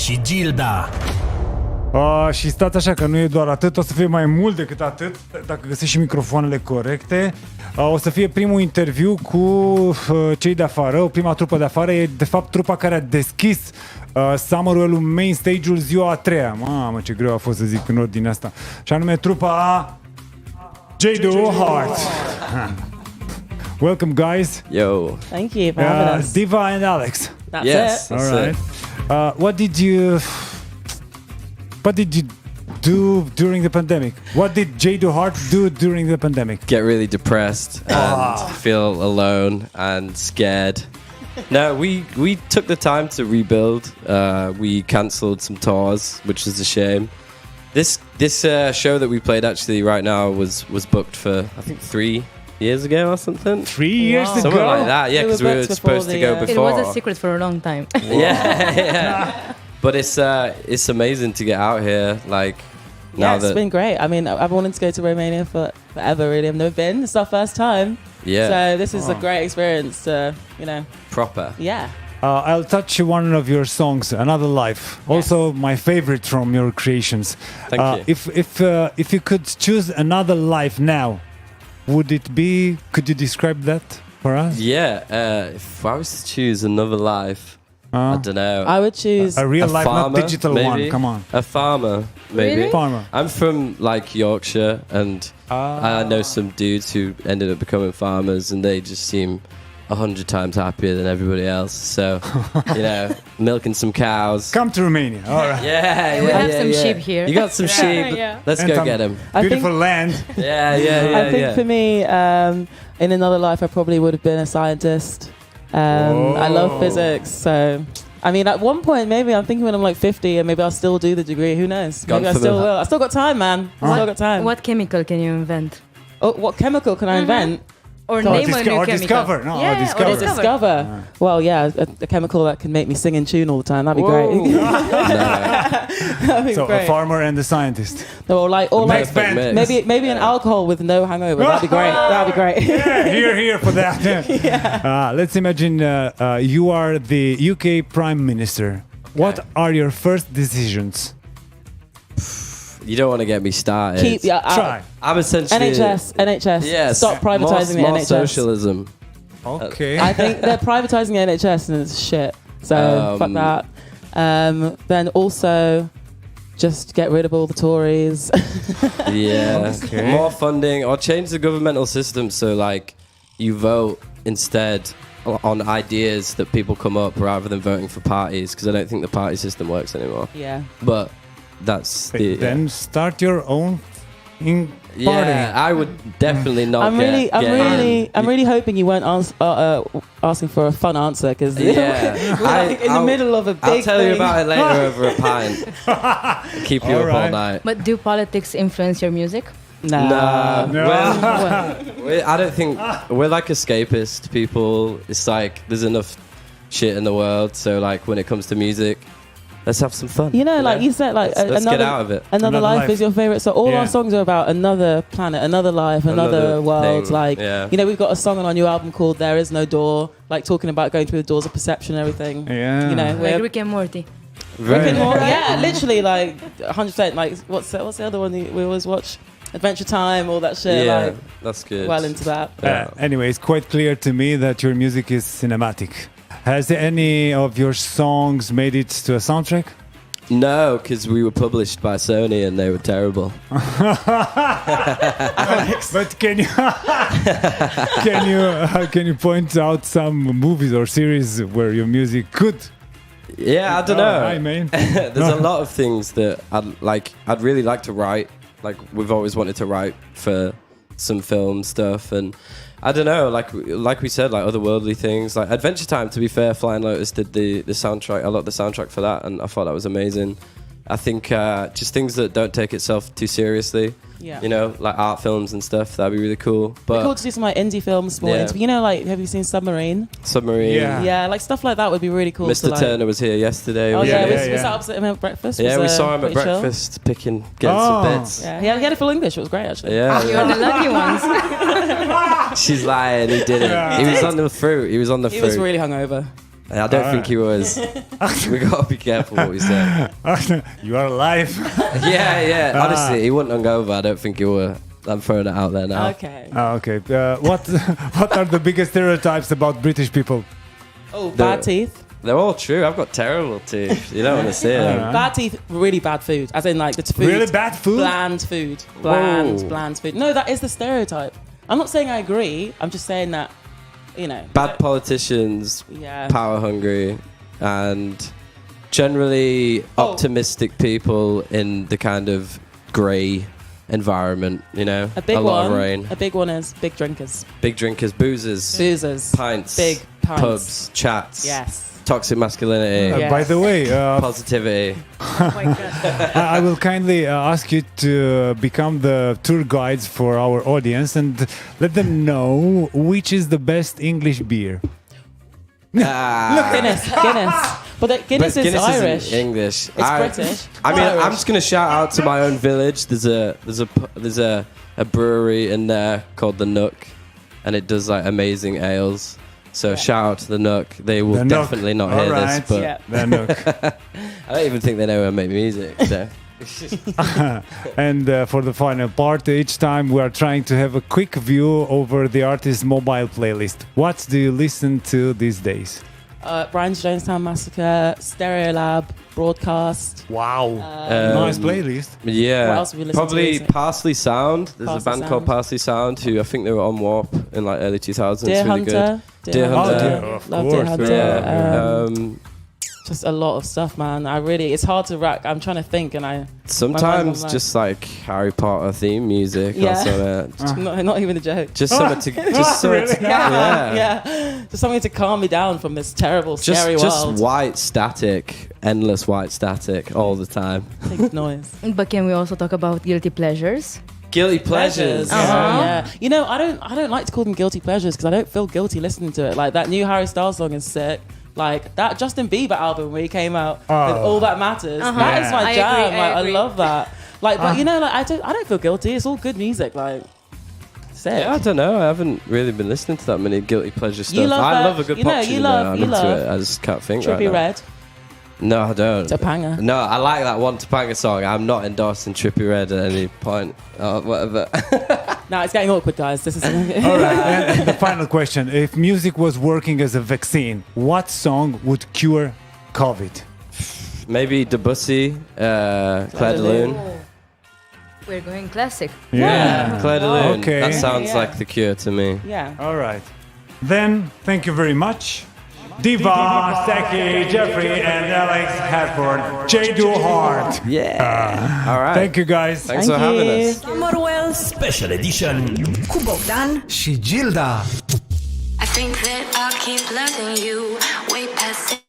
și Gilda. Și stați așa că nu e doar atât, o să fie mai mult decât atât, dacă găsești și microfoanele corecte. O să fie primul interviu cu cei de afară, prima trupă de afară, e de fapt trupa care a deschis Summerwell-ul Main Stage-ul ziua a treia. Mamă, ce greu a fost să zic în ordinea asta. Și anume trupa J.Do. Hart. Welcome, guys. Yo. Thank you for having us. Diva and Alex. That's Yes. it. That's All right. What did you do during the pandemic? What did J.Do. Hart do during the pandemic? Get really depressed and feel alone and scared. No, we took the time to rebuild. We cancelled some tours, which is a shame. This show that we played actually right now was booked for I think 3 years ago or something. 3 years ago? Something like that, yeah, We because were we were booked supposed to before go the, It before. was a secret for a long time. Yeah. But it's amazing to get out here, like now Yeah, it's that been great. I mean, I've wanted to go to Romania for forever, really. I've never been. It's our first time. yeah, So this is a great experience to, proper. yeah. I'll touch one of your songs, Another Life. Also my favorite from your creations. Thank you. If you could choose another life now, would it be, could you describe that for us? Yeah, if I was to choose another life, I don't know. I would choose... A real A life, not farmer, digital maybe? one. Come on. A farmer, maybe. Really? Farmer. I'm from like Yorkshire, and I know some dudes who ended up becoming farmers, and they just seem 100 times happier than everybody else. So, milking some cows. Come to Romania. All right. Yeah, We have some sheep here. You got some sheep. Yeah. Let's And go some get them. I Beautiful think, land. Yeah. I think for me, in another life, I probably would have been a scientist. I love physics, so... I mean, at one point, maybe I'm thinking when I'm like 50 and maybe I'll still do the degree. Who knows? Gone Maybe I for the- still will. I still got time, man. I still got time. What chemical can you invent? Oh, what chemical can I invent? Or God. name a new Or chemical? discover. No, or Yeah, discover. Or discover. Well, yeah, a chemical that can make me sing in tune all the time. That'd be great. That'd be So great. a farmer and a scientist. Or like Next band. maybe an alcohol with no hangover. That'd be great. That'd be great. Yeah, here for that. Let's imagine you are the UK Prime Minister. What are your first decisions? You don't want to get me started. Try. I'm essentially NHS. Yeah, Stop privatizing the more NHS. socialism. Okay. I think they're privatizing the NHS and it's shit. So fuck that. Then also just get rid of all the Tories. Yeah, Okay. more funding or change the governmental system so like you vote instead on ideas that people come up rather than voting for parties, because I don't think the party system works anymore. Yeah. But that's the Then start your own party. yeah. I would definitely not. I'm really hoping you weren't asking for a fun answer because Yeah, we're like in the middle of a big I'll tell you thing. about it later over a pint. Keep you All up all right. night. But do politics influence your music? Nah. No. I don't think we're like escapist people. It's like there's enough shit in the world, so like when it comes to music, let's have some fun. You know, like you said, like let's get out of it. Another life is your favorite. So all Yeah. our songs are about another planet, another life, another world. thing, Like yeah. we've got a song on our new album called "There Is No Door," like talking about going through the doors of perception and everything. Yeah. You know, Like we're Rick and Morty. Rick and Morty. Yeah, literally, like 100%. Like what's the other one we always watch? Adventure Time, all that shit. Yeah, Like that's good. well into that. Anyway, it's quite clear to me that your music is cinematic. Has any of your songs made it to a soundtrack? No, because we were published by Sony and they were terrible. But can you point out some movies or series where your music could? Yeah, I don't know. Hi, man. There's a lot of things that I'd really like to write. Like we've always wanted to write for some film stuff, and I don't know, like we said, like otherworldly things. Like Adventure Time, to be fair, Flying Lotus did the soundtrack. I love the soundtrack for that, and I thought that was amazing. I think just things that don't take itself too seriously. Yeah. You know, like art films and stuff. That'd be really cool. It'd be But cool to do some like indie films, small Yeah. indie. You know, like have you seen Submarine? Submarine. Yeah. Yeah, like stuff like that would be really cool. Mr. To, like, Turner was here yesterday. Oh Was yeah, he? was yeah. that opposite him at breakfast? Yeah, we Was, saw him at pretty chill? breakfast getting some Oh. bits. Yeah, he had full English. It was great actually. Yeah, You're the lucky ones. she's lying. He didn't. Yeah. He was on the fruit. He was on the He fruit. was really hungover. I don't think he was. We gotta be careful what we say. You are alive. Yeah. Honestly, he wouldn't hung over. I don't think he were. I'm throwing it out there now. Okay. Okay. What are the biggest stereotypes about British people? Oh, bad teeth. They're all true. I've got terrible teeth. You don't want to see it. Bad teeth, really bad food. As in, like, it's food. Really bad food? Bland food. Whoa. Bland food. No, that is the stereotype. I'm not saying I agree. I'm just saying that, you know. Bad politicians, Yeah. power hungry, and generally optimistic people in the kind of grey environment. You know, A big lot one. of rain, A big one is big drinkers. big drinkers, boozers, Boozers. pints, Big pints. pubs, chats, Yes. toxic masculinity, Yes. By the way, positivity. Oh my God. I will kindly ask you to become the tour guides for our audience and let them know which is the best English beer. Guinness. But Guinness is Guinness Irish. isn't English. It's British. I mean, Irish. I'm just gonna shout out to my own village. There's a brewery in there called the Nook, and it does like amazing ales. So shout out to the Nook. They will The Nook. definitely not hear Alright. this, but Yeah. The Nook. I don't even think they know I make music. So. And for the final part, each time we are trying to have a quick view over the artist's mobile playlist. What do you listen to these days? Brian's Jonestown Massacre, Stereolab, Broadcast. Wow. Um, Nice playlist. Yeah, What else have we listened to probably recently? Parsley Sound. There's Parsley a band Sound. called Parsley Sound who I think they were on Warp in like early 2000s. Deer really good. Hunter. Deer Hunter. Oh, dear, of Love course, Deer Hunter. Yeah. Just a lot of stuff, man. It's hard to rack. I'm trying to think, and Sometimes like- just like Harry Potter theme music or Yeah. something. not even a joke. Just something to, just something to, Yeah. Just something to calm me down from this terrible, scary just world. white static, endless white static all the time. Big noise. But can we also talk about guilty pleasures? Guilty pleasures. Yeah. You know, I don't like to call them guilty pleasures because I don't feel guilty listening to it. Like that new Harry Styles song is sick. Like that Justin Bieber album where he came out with All That Matters. That is my I jam. agree, I Like, I agree. love that. Like, but you know, like I don't feel guilty. It's all good music. Like, sick. Yeah, I don't know. I haven't really been listening to that many guilty pleasure stuff. You love I that- love a good you pop know, tune. you though. love- I'm you into love it. I just can't think Trippie right now. Red. No, I don't. It's a banger. No, I like that one Topanga song. I'm not endorsing Trippie Red at any point. Whatever. No, it's getting awkward, guys. This is. All right. And the final question. If music was working as a vaccine, what song would cure COVID? Maybe Debussy, Claire de Lune. We're going classic. Claire de Lune. Okay. That sounds Yeah. like the cure to me. Yeah. All right. Then, thank you very much. Diva, Seki, Jeffrey, and Alex Hadford. J. Do Hard. Yeah. All right. Thank you, guys. Thanks for having us. Summerwell Special Edition cu Bogdan și Gilda. I think that I'll keep loving you way past